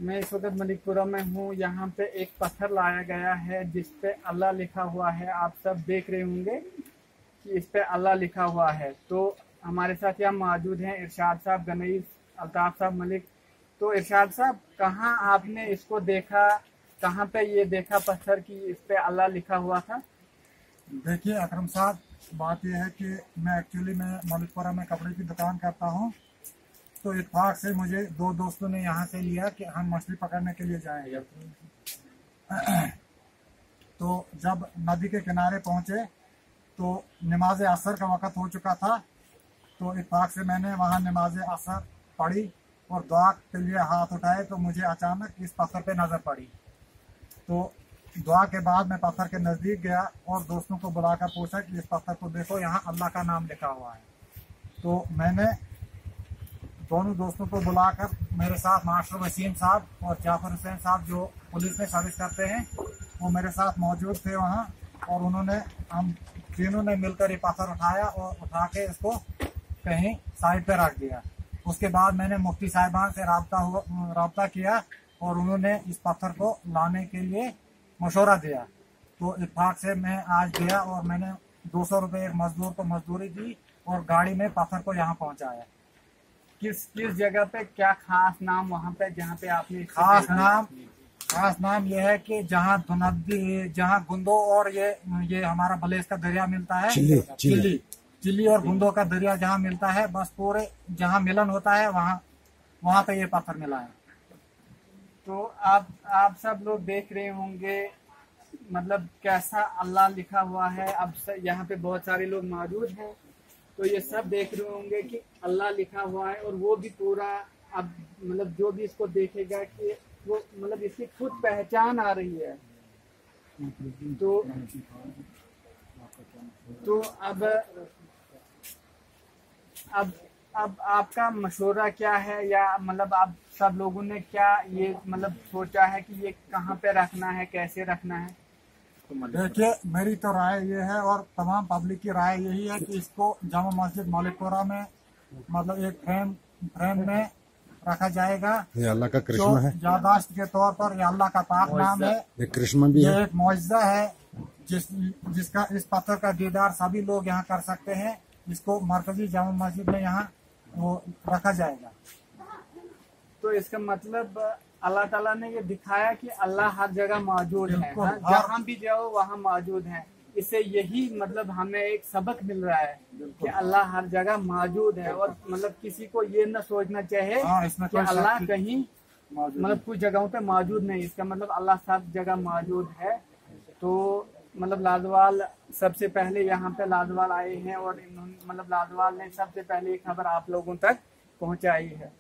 मैं इस वक्त मलिकपुरा में हूँ। यहाँ पे एक पत्थर लाया गया है जिस पे अल्लाह लिखा हुआ है। आप सब देख रहे होंगे कि इस पे अल्लाह लिखा हुआ है। तो हमारे साथ यहाँ मौजूद हैं इरशाद साहब, गनीज, अल्ताफ साहब, मलिक। तो इरशाद साहब, कहाँ आपने इसको देखा, कहाँ पे ये देखा पत्थर की इस पे अल्लाह लिखा हुआ था? देखिए अकरम साहब, बात यह है कि मैं एक्चुअली मलिकपुरा में कपड़े की दुकान करता हूँ। तो इत्तेफाक से मुझे दो दोस्तों ने यहाँ से लिया कि हम मछली पकड़ने के लिए जाएंगे। तो जब नदी के किनारे पहुँचे तो नमाज असर का वक़्त हो चुका था। तो इत्तेफाक से मैंने वहाँ नमाज असर पढ़ी और दुआ के लिए हाथ उठाए तो मुझे अचानक इस पत्थर पे नज़र पड़ी। तो दुआ के बाद मैं पत्थर के नज़दीक गया और दोस्तों को बुलाकर पूछा कि इस पत्थर को देखो, यहाँ अल्लाह का नाम लिखा हुआ है। तो मैंने दोनों दोस्तों को बुलाकर, मेरे साथ मास्टर वसीम साहब और जाफर हुसैन साहब जो पुलिस में सर्विस करते हैं, वो मेरे साथ मौजूद थे वहाँ। और उन्होंने, हम तीनों ने मिलकर ये पत्थर उठाया और उठा के इसको कहीं साइड पे रख दिया। उसके बाद मैंने मुफ्ती साहिबान से रब्ता किया और उन्होंने इस पत्थर को लाने के लिए मशवरा दिया। तो इत्तेफाक से मैं आज गया और मैंने 200 रुपये एक मजदूर को मजदूरी दी और गाड़ी में पत्थर को यहाँ पहुँचाया। किस जगह पे, क्या खास नाम वहाँ पे जहाँ पे आपने? खास नाम यह है कि जहाँ नदी, जहाँ गुंदो और ये हमारा बलेस का दरिया मिलता है, चिल्ली और गुंदो का दरिया जहाँ मिलता है, बस पूरे जहाँ मिलन होता है वहाँ पे ये पत्थर मिला है। तो आप सब लोग देख रहे होंगे मतलब कैसा अल्लाह लिखा हुआ है। अब यहाँ पे बहुत सारे लोग मौजूद हैं, तो ये सब देख रहे होंगे कि अल्लाह लिखा हुआ है। और वो भी पूरा, अब मतलब जो भी इसको देखेगा कि वो मतलब इसकी खुद पहचान आ रही है। तो अब आपका मशवरा क्या है, या मतलब आप सब लोगों ने क्या ये मतलब सोचा है कि ये कहाँ पे रखना है, कैसे रखना है? देखिए, मेरी तो राय ये है और तमाम पब्लिक की राय यही है कि इसको जामा मस्जिद मलिकपुरा में मतलब एक फ्रेम में रखा जाएगा। ये अल्लाह का करिश्मा है, याददाश्त के तौर पर। ये अल्लाह का पाक नाम है, ये करिश्मा भी है, ये एक मौजज़ा है जिसका इस पत्थर का दीदार सभी लोग यहाँ कर सकते हैं। इसको मरकजी जामा मस्जिद में यहाँ वो रखा जाएगा। तो इसका मतलब अल्लाह ताला ने ये दिखाया कि अल्लाह हर जगह मौजूद है, जहाँ भी जाओ वहाँ मौजूद है। इससे यही मतलब हमें एक सबक मिल रहा है कि अल्लाह हर जगह मौजूद है। और मतलब किसी को ये न सोचना चाहिए कि अल्लाह कहीं मतलब कुछ जगहों पे मौजूद नहीं। इसका मतलब अल्लाह सब जगह मौजूद है। तो मतलब लादवाल सबसे पहले यहाँ पे लादवाल आए हैं और इन्होंने मतलब लादवाल ने सबसे पहले ये खबर आप लोगों तक पहुँचाई है।